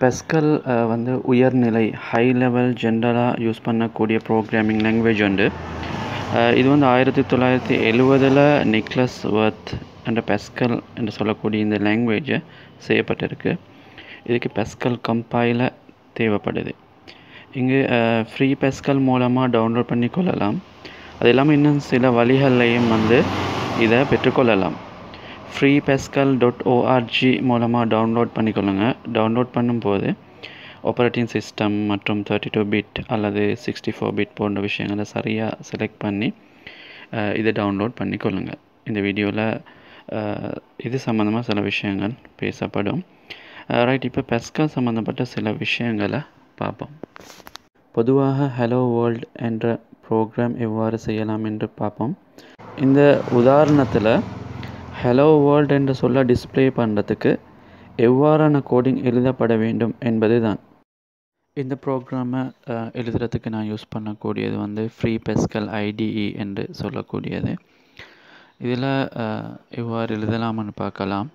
Pascal வந்து உயர்நிலை high level ஜென்ரலாக யூஸ் பண்ணக்கூடிய ப்ரோக்ராமிங் லாங்குவேஜ் உண்டு. இது வந்து 1970 நிக்லஸ் வர்த் என்ற பெஸ்கல் என்று சொல்லக்கூடிய இந்த லாங்குவேஜை செய்யப்பட்டிருக்கு. இதுக்கு பெஸ்கல் கம்பைலர் தேவைப்படுது. இங்கு ஃப்ரீ பெஸ்கல் மூலமாக டவுன்லோட் பண்ணி கொள்ளலாம். அது இல்லாமல் இன்னும் சில வழிகள்லையும் வந்து இதை பெற்றுக்கொள்ளலாம். freepascal.org மூலமாக டவுன்லோட் பண்ணிக்கொள்ளுங்க. டவுன்லோட் பண்ணும்போது ஆப்ரேட்டிங் சிஸ்டம் மற்றும் 32 பிட் அல்லது 64 பிட் போன்ற விஷயங்களை சரியாக செலக்ட் பண்ணி இதை டவுன்லோட் பண்ணிக்கொள்ளுங்க. இந்த வீடியோவில் இது சம்மந்தமாக சில விஷயங்கள் பேசப்படும். ரைட், இப்போ பெஸ்கல் சம்மந்தப்பட்ட சில விஷயங்களை பார்ப்போம். பொதுவாக ஹலோ வேர்ல்ட் என்ற ப்ரோக்ராம் எவ்வாறு செய்யலாம் என்று பார்ப்போம். இந்த உதாரணத்தில் ஹலோ வேர்ல்ட் என்று சொல்ல டிஸ்பிளே பண்ணுறதுக்கு எவ்வாறான கோடிங் எழுதப்பட வேண்டும் என்பது தான். இந்த ப்ரோக்ராமை எழுதுறதுக்கு நான் யூஸ் பண்ணக்கூடியது வந்து ஃப்ரீ பெஸ்கல் IDE என்று சொல்லக்கூடியது. இதில் எவ்வாறு எழுதலாம்னு பார்க்கலாம்.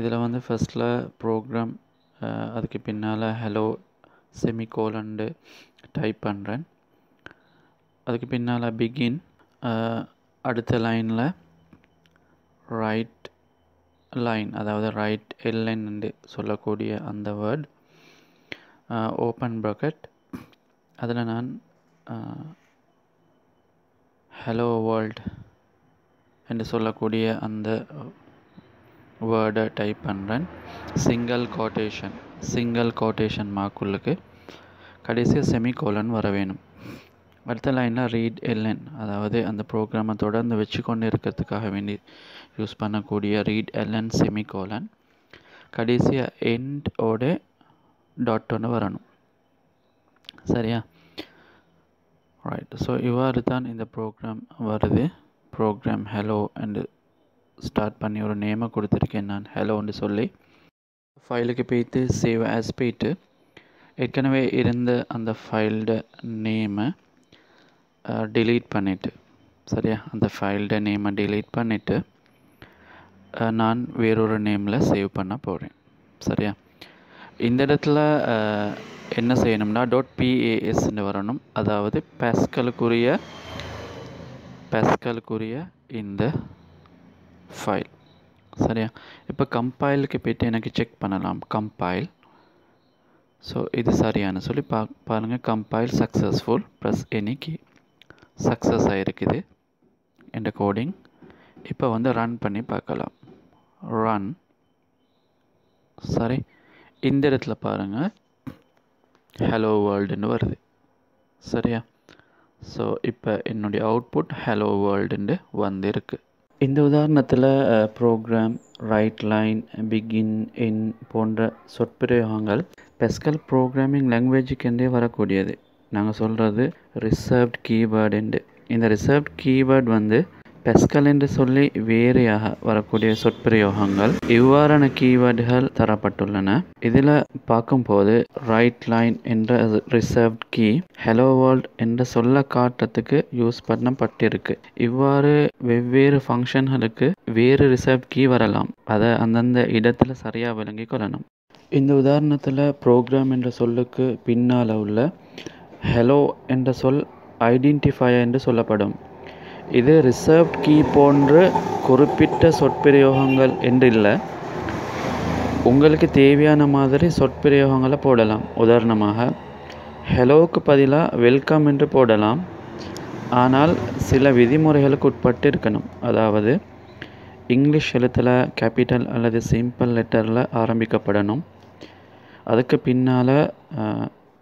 இதில் வந்து ஃபஸ்ட்டில் ப்ரோக்ராம், அதுக்கு பின்னால் ஹலோ செமிகோலண்டு டைப் பண்ணுறேன். அதுக்கு பின்னால் பிகின், அடுத்த லைனில் ரைட் லைன், அதாவது ரைட் எல்லைன் என்று சொல்லக்கூடிய அந்த வேர்ட், ஓப்பன் ப்ராக்கெட், அதில் நான் ஹலோ வேர்ல்ட் என்று சொல்லக்கூடிய அந்த வேர்டை டைப் பண்ணுறேன். சிங்கிள் கோட்டேஷன் மார்க்குள்ளுக்கு கடைசியாக செமிகோலன் வர வேணும். அடுத்த லைனில் ரீட் எல்என், அதாவது அந்த ப்ரோக்ராமை தொடர்ந்து வச்சு கொண்டு இருக்கிறதுக்காக வேண்டி யூஸ் பண்ணக்கூடிய ரீட் எல்என் செமிகோலன், கடைசியாக எண்டோட டாட் ஒன்று வரணும். சரியா? ரைட். ஸோ இவ்வாறு தான் இந்த ப்ரோக்ராம் வருது. ப்ரோக்ராம் ஹலோ என்று ஸ்டார்ட் பண்ணி ஒரு நேமை கொடுத்துருக்கேன் நான், ஹலோன்னு சொல்லி. ஃபைலுக்கு போய்ட்டு சேவ் ஆஸ் போய்ட்டு ஏற்கனவே இருந்த அந்த ஃபைலோட நேமை delete பண்ணிவிட்டு, சரியா, அந்த ஃபைலோட நேமை delete பண்ணிவிட்டு நான் வேறொரு நேமில் சேவ் பண்ண போகிறேன். சரியா? இந்த இடத்துல என்ன செய்யணும்னா .pasன்னு வரணும். அதாவது பெஸ்கலுக்குரிய இந்த ஃபைல். சரியா? இப்போ கம்பைலுக்கு போய்ட்டு எனக்கு செக் பண்ணலாம். கம்பைல், ஸோ இது சரியான சொல்லி பாருங்கள். Compile successful, plus any key, success ஆகிருக்குது என்ற கோடிங். இப்போ வந்து ரன் பண்ணி பார்க்கலாம். ரன். சரி, இந்த இடத்துல பாருங்கள் ஹலோ வேர்ல்டுன்னு வருது. சரியா? ஸோ இப்போ என்னுடைய அவுட்புட் ஹலோ வேர்ல்டுன்னு வந்திருக்கு. இந்த உதாரணத்தில் ப்ரோக்ராம், ரைட் லைன், பிகின், என் போன்ற சொற்பிரயோகங்கள் பெஸ்கல் ப்ரோக்ராமிங் லாங்குவேஜுக்கென்றே வரக்கூடியது. நாங்கள் சொல்கிறது ரிசர்வ்ட் கீவேர்டு. இந்த ரிசர்வ்ட் கீவேர்டு வந்து பெஸ்கல் என்று சொல்லி வேறையாக வரக்கூடிய சொற்பிரயோகங்கள். இவ்வாறான கீவேர்டுகள் தரப்பட்டுள்ளன. இதில் பார்க்கும்போது ரைட் லைன் என்ற ரிசர்வ்ட் கீ ஹலோ வேர்ல்ட் என்ற சொல்ல காட்டுறதுக்கு யூஸ் பண்ணப்பட்டிருக்கு. இவ்வாறு வெவ்வேறு ஃபங்க்ஷன்களுக்கு வேறு ரிசர்வ்ட் கீ வரலாம். அதை அந்தந்த இடத்துல சரியாக விளங்கி கொள்ளணும். இந்த உதாரணத்தில் ப்ரோக்ராம் என்ற சொல்லுக்கு பின்னால் உள்ள ஹலோ என்ற சொல் ஐடென்டிஃபையர் என்று சொல்லப்படும். இது ரிசர்வ்ட் கீ போன்று குறிப்பிட்ட சொற்பிரயோகங்கள் என்று இல்லை. உங்களுக்கு தேவையான மாதிரி சொற்பிரயோகங்களை போடலாம். உதாரணமாக ஹலோவுக்கு பதிலாக வெல்கம் என்று போடலாம். ஆனால் சில விதிமுறைகளுக்கு உட்பட்டு இருக்கணும். அதாவது இங்கிலீஷ் எழுத்தில் கேபிட்டல் அல்லது சிம்பிள் லெட்டரில் ஆரம்பிக்கப்படணும். அதுக்கு பின்னால்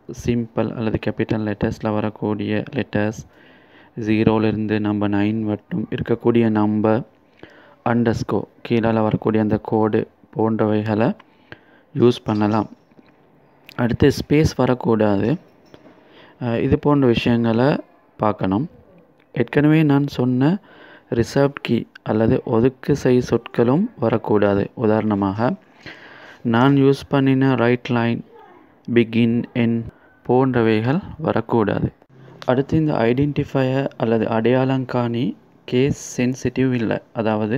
சிம்பிள் அல்லது கேபிட்டல் லெட்டர்ஸில் வரக்கூடிய லெட்டர்ஸ், 0லேருந்து நம்பர் 9 மட்டும் இருக்கக்கூடிய நம்பர், அண்டர்ஸ்கோ கீழே வரக்கூடிய அந்த கோடு போன்றவைகளை யூஸ் பண்ணலாம். அடுத்து ஸ்பேஸ் வரக்கூடாது. இது போன்ற விஷயங்களை பார்க்கணும். ஏற்கனவே நான் சொன்ன ரிசர்வ்ட் கீ அல்லது ஒதுக்கு செய் சொற்களும் வரக்கூடாது. உதாரணமாக நான் யூஸ் பண்ணின ரைட் லைன், பிகின், என் போன்றவைகள் வரக்கூடாது. அடுத்து இந்த ஐடென்டிஃபையர் அல்லது அடையாளங்காணி கேஸ் சென்சிட்டிவ் இல்லை. அதாவது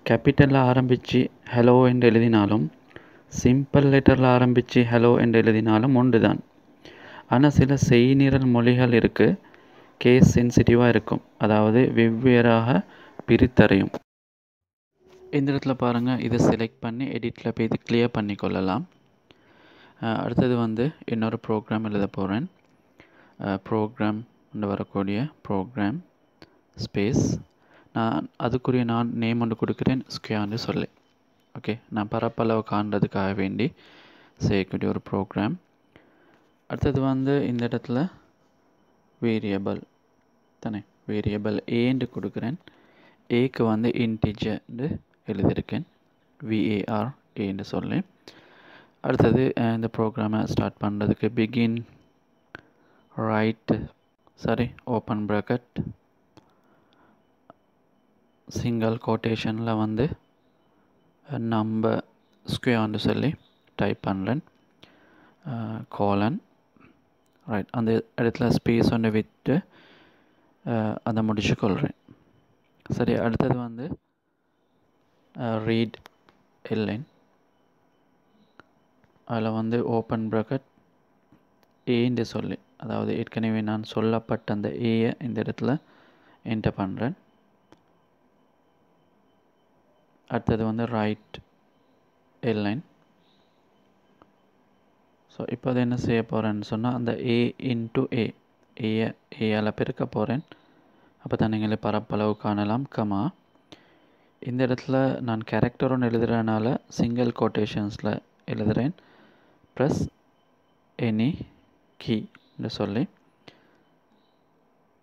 கேபிட்டலில் ஆரம்பித்து ஹலோ என்று எழுதினாலும் சிம்பிள் லெட்டரில் ஆரம்பித்து ஹலோ என்று எழுதினாலும் ஒன்று தான். ஆனால் சில செய்நிரல் மொழிகள் இருக்குது, கேஸ் சென்சிட்டிவாக இருக்கும், அதாவது வெவ்வேறாக பிரித்தறையும். இந்த இடத்துல பாருங்கள், இதை செலக்ட் பண்ணி எடிட்டில் போய் இது கிளியர் பண்ணி கொள்ளலாம். அடுத்தது வந்து இன்னொரு ப்ரோக்ராம் எழுத போகிறேன். ப்ரோக்ராம் வரக்கூடிய ப்ரோக்ராம் ஸ்பேஸ் அதுக்குரிய நான் நேம் ஒன்று கொடுக்குறேன், ஸ்கொயர்னு சொல்லி. ஓகே, நான் பரப்பளவு காண்றதுக்காக வேண்டி செய்யக்கூடிய ஒரு ப்ரோக்ராம். அடுத்தது வந்து இந்த இடத்துல வேரியபிள் தானே, வேரியபிள் ஏன்னு கொடுக்குறேன். ஏக்கு வந்து இன்டிஜர்னு எழுதியிருக்கேன், VAR ஏன்னு சொல்லி. அடுத்தது இந்த ப்ரோக்ராமை ஸ்டார்ட் பண்ணுறதுக்கு பிகின் ஓப்பன் ப்ராக்கெட் சிங்கிள் கோட்டேஷனில் வந்து நம்பர் ஸ்கொயர்னு சொல்லி டைப் பண்ணுறேன், கோலன். அந்த இடத்துல ஸ்பேஸ் ஒன்று விட்டு அதை முடிச்சு கொள்கிறேன். சரி, அடுத்தது வந்து ரீட் எல்லைன், அதில் வந்து ஓப்பன் ப்ராக்கெட் ஏன்னு சொல்லி, அதாவது ஏற்கனவே நான் சொல்லப்பட்ட அந்த ஏயை இந்த இடத்துல என்டர் பண்ணுறேன். அடுத்தது வந்து ரைட் எல்லைன். ஸோ இப்போ அதை என்ன செய்ய போகிறேன்னு சொன்னால், அந்த ஏ இன்ட்டு ஏயால் பெருக்க போகிறேன். அப்போ தான் நீங்களே பரப்பளவு காணலாம். கமா இந்த இடத்துல நான் கேரக்டர் ஒன்று எழுதுறதுனால சிங்கிள் கோட்டேஷன்ஸில் எழுதுகிறேன், ப்ளஸ் எனி கீன்னு சொல்லி.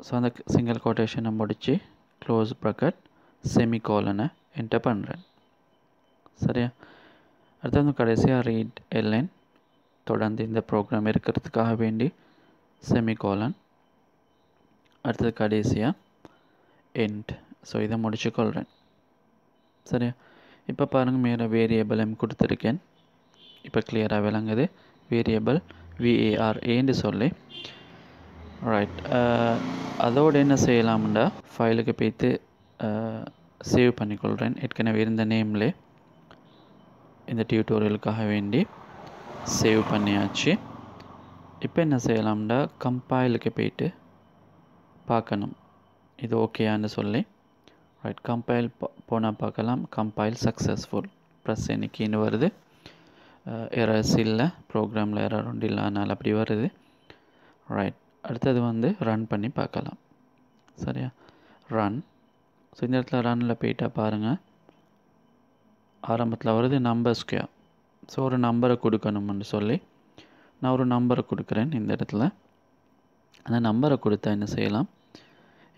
ஸோ அந்த சிங்கிள் கோட்டேஷனை முடித்து க்ளோஸ் ப்ராக்கெட் செமிகோலனை என்டர் பண்ணுறேன். சரியா, அடுத்தது கடைசியாக ரீட் எல்லைன், தொடர்ந்து இந்த ப்ரோக்ராம் இருக்கிறதுக்காக வேண்டி செமிகோலன், அடுத்தது கடைசியாக எண்ட். ஸோ இதை முடிச்சுக்கொள்கிறேன். சரியா, இப்போ பாருங்கள், மேலே வேரியபிள் கொடுத்துருக்கேன். இப்போ கிளியராக விளங்குது, வேரியபிள் VAR ஏன்னு சொல்லி. ரைட், அதோடு என்ன செய்யலாம்டா, ஃபைலுக்கு போய்த்து சேவ் பண்ணிக்கொள்கிறேன். ஏற்கனவே இருந்த நேம்லே இந்த டியூட்டோரியலுக்காக வேண்டி சேவ் பண்ணியாச்சு. இப்போ என்ன செய்யலாம்டா, கம்பைலுக்கு போய்ட்டு பார்க்கணும் இது ஓகேயான்னு சொல்லி. ரைட், கம்பைல் போனால் பார்க்கலாம், கம்பைல் சக்ஸஸ்ஃபுல் ப்ளஸ் என்னைக்கின்னு வருது. எரர்ஸ் இல்லை, ப்ரோக்ராமில் எரர் ஒன்று இல்லை, அதனால் அப்படி வருது. ரைட், அடுத்தது வந்து ரன் பண்ணி பார்க்கலாம். சரியா, ரன். ஸோ இந்த இடத்துல ரன்னில் போயிட்டால் பாருங்கள், ஆரம்பத்தில் வருது நம்பர் ஸ்கொயர். ஸோ ஒரு நம்பரை கொடுக்கணும்னு சொல்லி நான் ஒரு நம்பரை கொடுக்குறேன். இந்த இடத்துல அந்த நம்பரை கொடுத்தா என்ன செய்யலாம்,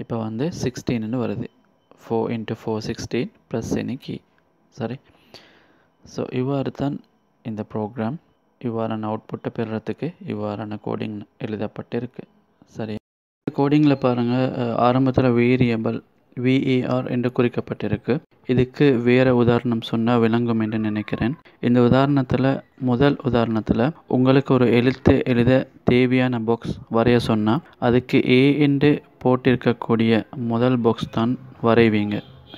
இப்போ வந்து 16ன்னு வருது. 4 × 4 16 ப்ளஸ் எனி கீ. சரி, ஸோ இவ்வாறு தான் இந்த ப்ரோக்ராம் இவ்வாறான அவுட்புட்டை பெறுறதுக்கு இவ்வாறான கோடிங் எழுதப்பட்டிருக்கு. சரி, கோடிங்கில் பாருங்கள், ஆரம்பத்தில் வேரியபிள் VAR என்று குறிக்கப்பட்டிருக்கு. இதுக்கு வேறு உதாரணம் சொன்னால் விளங்கும் என்று நினைக்கிறேன். இந்த உதாரணத்தில், முதல் உதாரணத்தில் உங்களுக்கு ஒரு எழுத்து எழுத தேவையான பாக்ஸ் வரைய சொன்னால் அதுக்கு A என்று போட்டிருக்கக்கூடிய முதல் பாக்ஸ் தான் வரைவீங்க.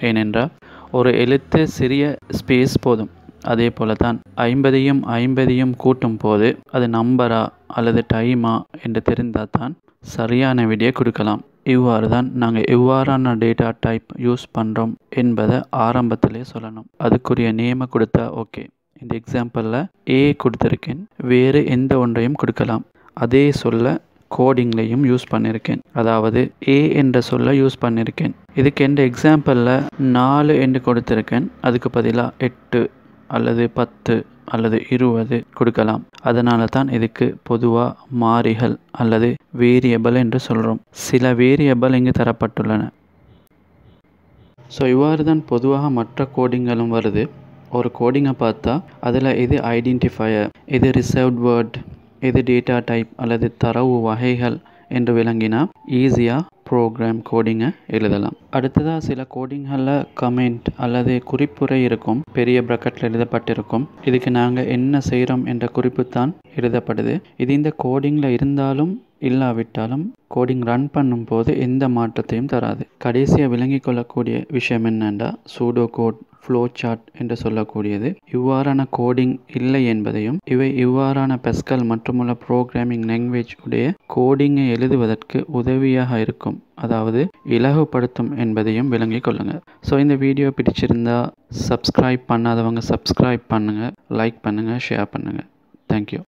ஏனென்றால் ஒரு எழுத்து சிறிய ஸ்பேஸ் போதும். அதே போல தான் 50 கூட்டும் போது அது நம்பரா அல்லது டைமா என்று தெரிந்தால் தான் சரியான விடையை கொடுக்கலாம். இவ்வாறு தான் நாங்கள் எவ்வாறான டேட்டா டைப் யூஸ் பண்ணுறோம் என்பதை ஆரம்பத்திலே சொல்லணும். அதுக்குரிய நேமை கொடுத்தா ஓகே. இந்த எக்ஸாம்பிளில் A கொடுத்துருக்கேன், வேறு எந்த ஒன்றையும் கொடுக்கலாம். அதே சொல்ல கோடிங்லேயும் யூஸ் பண்ணியிருக்கேன், அதாவது A என்ற சொல்ல யூஸ் பண்ணியிருக்கேன். இதுக்கு எந்த எக்ஸாம்பிளில் 4 என்று கொடுத்துருக்கேன், அதுக்கு பதிலாக 8 அல்லது 10 அல்லது 20 கொடுக்கலாம். அதனால தான் இதுக்கு பொதுவாக மாறிகள் அல்லது வேரியபிள் என்று சொல்கிறோம். சில வேரியபிள் இங்கு தரப்பட்டுள்ளன. ஸோ இவ்வாறு தான் பொதுவாக மற்ற கோடிங்களும் வருது. ஒரு கோடிங்கை பார்த்தா அதில் இது ஐடென்டிஃபையர், இது ரிசர்வ்ட் வேர்ட், இது டேட்டா டைப் அல்லது தரவு வகைகள் என்று விளங்கினா ஈஸியாக ப்ரோக்ராம் கோடிங்கை எழுதலாம். அடுத்ததாக சில கோடிங்களில் கமெண்ட் அல்லது குறிப்புரை இருக்கும், பெரிய ப்ராக்கெட்டில் எழுதப்பட்டிருக்கும். இதுக்கு நாங்கள் என்ன செய்கிறோம் என்ற குறிப்பு தான் எழுதப்படுது. இது இந்த கோடிங்கில் இருந்தாலும் இல்லாவிட்டாலும் கோடிங் ரன் பண்ணும்போது எந்த மாற்றத்தையும் தராது. கடைசியாக விளங்கி கொள்ளக்கூடிய விஷயம் என்னென்னா, சூடோ கோட் ஃப்ளோ சார்ட் என்று சொல்லக்கூடியது இவ்வாறான கோடிங் இல்லை என்பதையும், இவை இவ்வாறான பெஸ்கல் மற்றுமுள்ள ப்ரோக்ராமிங் லாங்குவேஜ் உடைய கோடிங்கை எழுதுவதற்கு உதவியாக இருக்கும், அதாவது இலகுப்படுத்தும் என்பதையும் விளங்கிக் கொள்ளுங்கள். ஸோ இந்த வீடியோ பிடிச்சிருந்தா சப்ஸ்கிரைப் பண்ணாதவங்க சப்ஸ்கிரைப் பண்ணுங்கள், லைக் பண்ணுங்கள், ஷேர் பண்ணுங்கள். தேங்க்யூ.